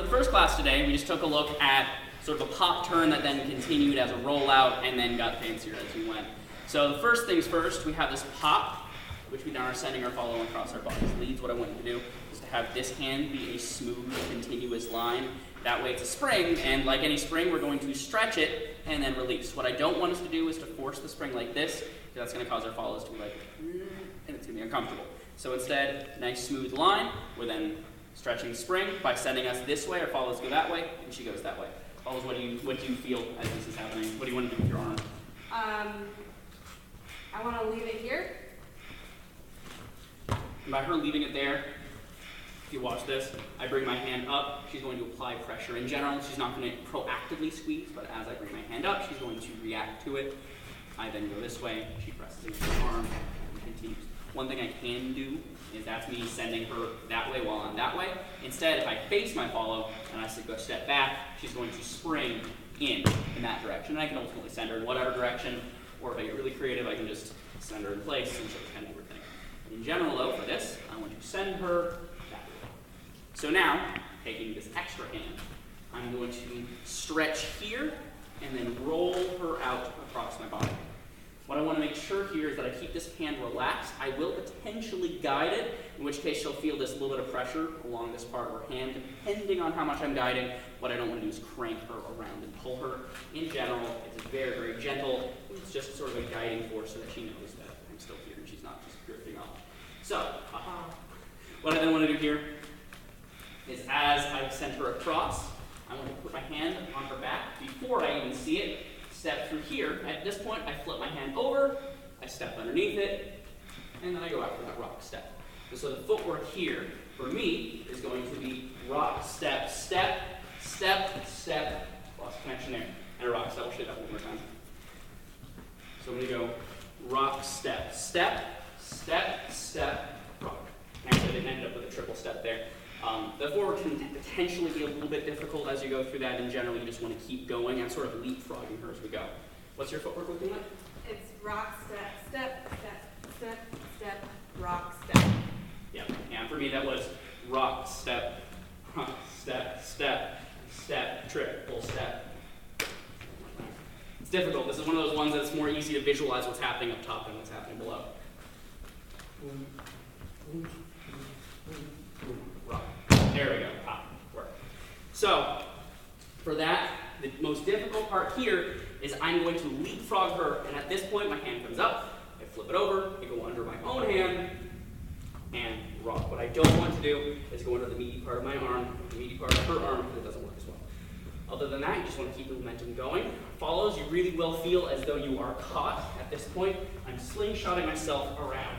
the first class today, we just took a look at sort of a pop turn that then continued as a rollout and then got fancier as we went. So the first things first, we have this pop, which we now are sending our follow across our bodies. Leads, what I want you to do is to have this hand be a smooth, continuous line. That way it's a spring, and like any spring, we're going to stretch it and then release. What I don't want us to do is to force the spring like this, because that's going to cause our follows to be like, and it's going to be uncomfortable. So instead, nice smooth line. We're then stretching the spring by sending us this way. Our follows go that way, and she goes that way. Follows, what do you feel as this is happening? What do you want to do with your arm? I want to leave it here. And by her leaving it there, if you watch this, I bring my hand up. She's going to apply pressure. In general, she's not going to proactively squeeze, but as I bring my hand up, she's going to react to it. I then go this way. She presses into her arm and continues. One thing I can do is that's me sending her that way while I'm that way. Instead, if I face my follow and I go step back, she's going to spring in that direction. And I can ultimately send her in whatever direction, or if I get really creative, I can just send her in place and she'll kind of do her thing. In general, though, for this, I want to send her that way. So now, taking this extra hand, I'm going to stretch here and then roll her out across my body. What I want to make sure here is that I keep this hand relaxed. I will potentially guide it, in which case she'll feel this little bit of pressure along this part of her hand, depending on how much I'm guiding. What I don't want to do is crank her around and pull her. In general, it's very, very gentle. It's just sort of a guiding force so that she knows that I'm still here and she's not just drifting off. So, what I then want to do here is as I send her across, I want to put my hand on her back before I even see it. Step through here. At this point, I flip my hand over, I step underneath it, and then I go after that rock step. And so the footwork here, for me, is going to be rock, step, step, step, step, lost connection there, and a rock step. I'll show you that one more time. So I'm going to go rock, step, step, step, step, rock. Actually, I didn't end up with a triple step there. The forward can potentially be a little bit difficult as you go through that. In general, you just want to keep going and sort of leapfrogging her as we go. What's your footwork looking like? It's rock, step, step, step, step, step, rock, step. Yeah, and for me that was rock, step, step, step, step, triple step. It's difficult. This is one of those ones that's more easy to visualize what's happening up top than what's happening below. Rock. There we go. Work. So, for that, the most difficult part here is I'm going to leapfrog her, and at this point, my hand comes up, I flip it over, I go under my own hand, and rock. What I don't want to do is go under the meaty part of my arm, the meaty part of her arm, because it doesn't work as well. Other than that, you just want to keep the momentum going. Follows, you really will feel as though you are caught at this point. I'm slingshotting myself around.